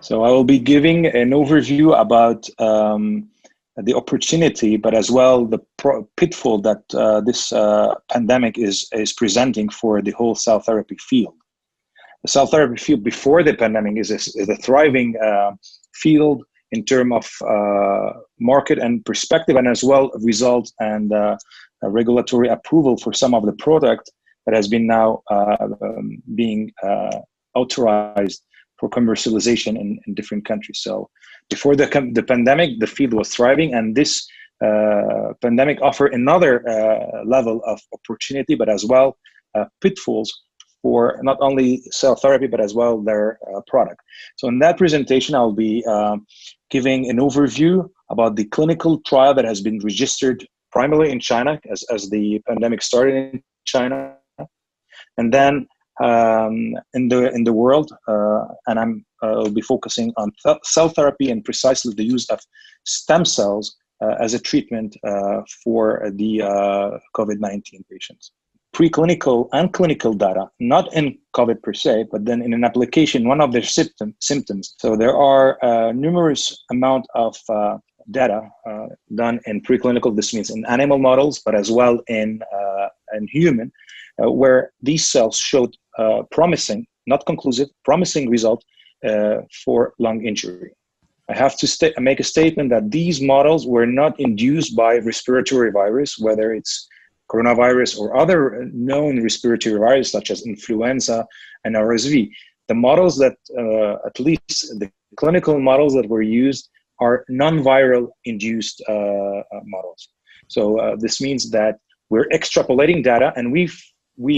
So I will be giving an overview about the opportunity, but as well the pitfall that this pandemic is presenting for the whole cell therapy field. The cell therapy field before the pandemic is a thriving field in terms of market and perspective, and as well results and regulatory approval for some of the product that has been now being authorized for commercialization in different countries. So before the pandemic, the field was thriving, and this pandemic offered another level of opportunity, but as well pitfalls for not only cell therapy, but as well their product. So in that presentation, I'll be giving an overview about the clinical trial that has been registered primarily in China as the pandemic started in China. And then in the world, and I'll be focusing on cell therapy and precisely the use of stem cells as a treatment for the COVID-19 patients. Preclinical and clinical data, not in COVID per se, but then in an application, one of their symptoms. So there are numerous amount of data done in preclinical, this means in animal models, but as well in human, where these cells showed promising, not conclusive, promising result for lung injury. I have to make a statement that these models were not induced by respiratory virus, whether it's coronavirus or other known respiratory viruses such as influenza and RSV. The models that, at least the clinical models that were used, are non-viral induced models. So this means that we're extrapolating data, and we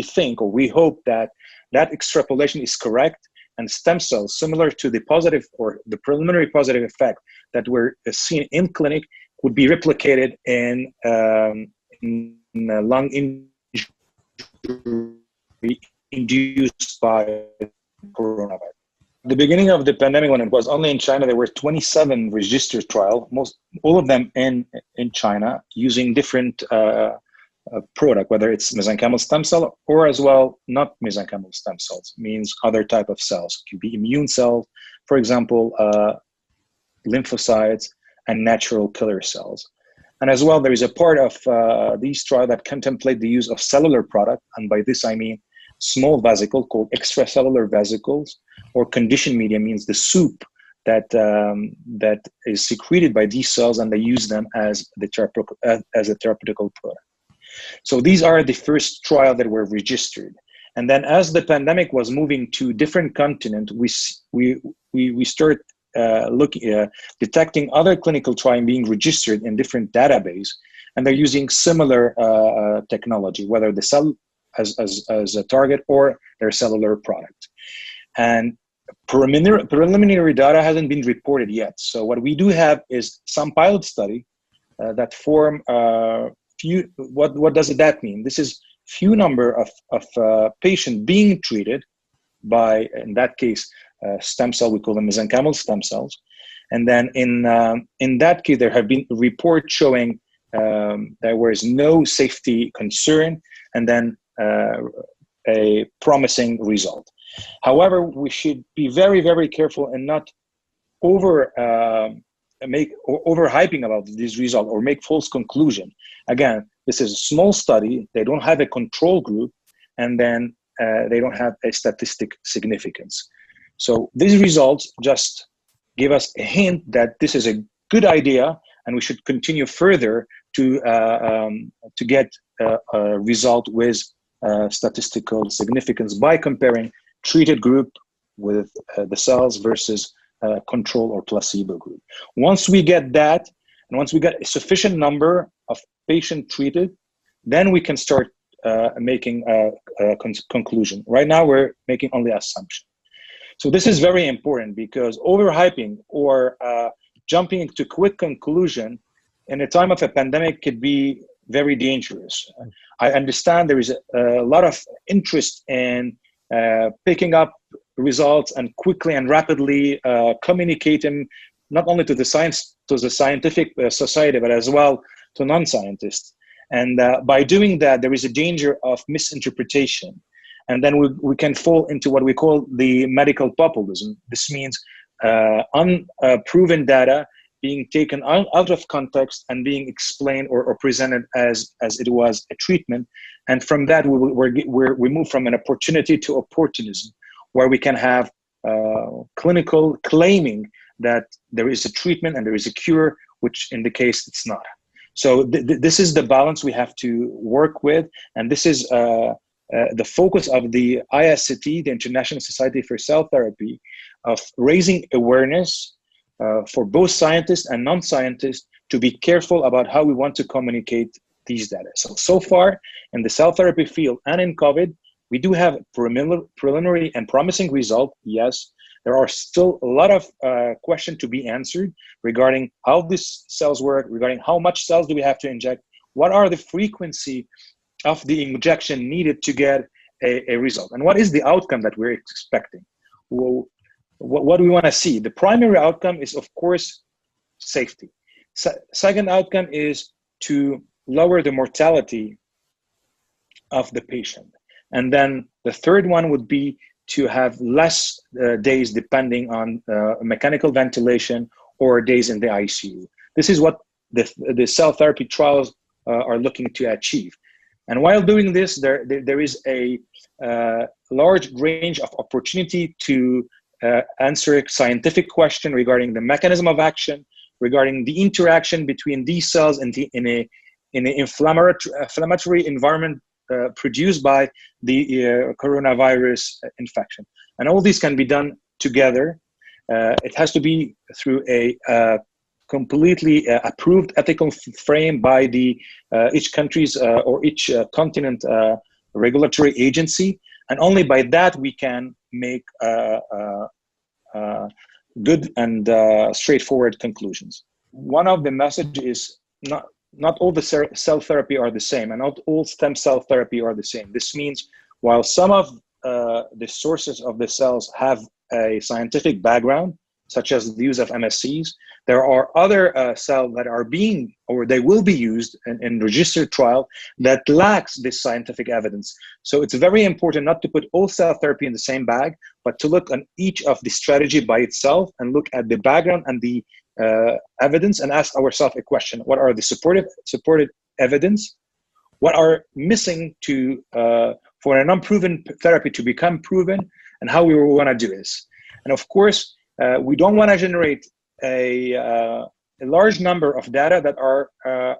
think, or we hope that that extrapolation is correct, and stem cells, similar to the positive or the preliminary positive effect that were seen in clinic, would be replicated in lung injury induced by coronavirus. At the beginning of the pandemic, when it was only in China, there were 27 registered trials, all of them in China, using different product, whether it's mesenchymal stem cell or as well not mesenchymal stem cells, means other type of cells. It could be immune cells, for example, lymphocytes and natural killer cells. And as well, there is a part of these trials that contemplate the use of cellular product, and by this I mean small vesicle called extracellular vesicles, or conditioned media, means the soup that that is secreted by these cells, and they use them as a therapeutical product. So these are the first trials that were registered. And then as the pandemic was moving to different continents, we start detecting other clinical trials being registered in different database, and they're using similar technology, whether the cell as a target or their cellular product. And preliminary data hasn't been reported yet. So what we do have is some pilot study that form few. What does that mean? This is few number of patients being treated by, in that case, stem cell, we call them mesenchymal stem cells. And then in that case, there have been reports showing there was no safety concern, and then a promising result. However, we should be very, very careful and not overhyping about this result or make false conclusion. Again, this is a small study. They don't have a control group, and then they don't have a statistic significance. So these results just give us a hint that this is a good idea, and we should continue further to get a result with statistical significance by comparing treated group with the cells versus control or placebo group. Once we get that, and once we get a sufficient number of patients treated, then we can start making a conclusion. Right now, we're making only assumption. So this is very important, because overhyping or jumping into quick conclusion in a time of a pandemic could be very dangerous. I understand there is a lot of interest in picking up results and quickly and rapidly communicate them not only to the scientific society, but as well to non-scientists. And by doing that, there is a danger of misinterpretation. And then we can fall into what we call the medical populism. This means unproven data being taken out of context and being explained or presented as it was a treatment. And from that, we move from an opportunity to opportunism, where we can have clinical claiming that there is a treatment and there is a cure, which in the case it's not. So this is the balance we have to work with. And this is the focus of the ISCT, the International Society for Cell Therapy, of raising awareness for both scientists and non-scientists to be careful about how we want to communicate these data. So far in the cell therapy field and in COVID, we do have preliminary and promising result. Yes, there are still a lot of questions to be answered regarding how these cells work, regarding how much cells do we have to inject, what are the frequency of the injection needed to get a result, and what is the outcome that we're expecting. Well, what do we want to see? The primary outcome is, of course, safety. Second outcome is to lower the mortality of the patient. And then the third one would be to have less days depending on mechanical ventilation or days in the ICU. This is what the cell therapy trials are looking to achieve. And while doing this, there is a large range of opportunity to answer a scientific question regarding the mechanism of action, regarding the interaction between these cells in an inflammatory environment produced by the coronavirus infection. And all these can be done together. It has to be through a completely approved ethical frame by the each country's or each continent regulatory agency. And only by that we can make good and straightforward conclusions. One of the messages is not all the cell therapy are the same, and not all stem cell therapy are the same. This means while some of the sources of the cells have a scientific background, such as the use of MSCs, there are other cells that are being, or they will be used in registered trial that lacks this scientific evidence. So it's very important not to put all cell therapy in the same bag, but to look on each of the strategy by itself and look at the background and the evidence and ask ourselves a question. What are the supported evidence? What are missing to for an unproven therapy to become proven, and how we want to do this? And of course, we don't want to generate a large number of data that are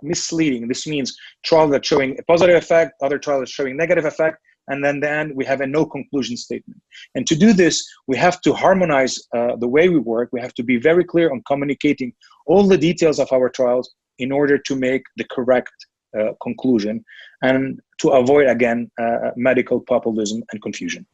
misleading. This means trials that showing a positive effect, other trials showing negative effect, and then we have a no conclusion statement. And to do this, we have to harmonize the way we work. We have to be very clear on communicating all the details of our trials in order to make the correct conclusion and to avoid, again, medical populism and confusion.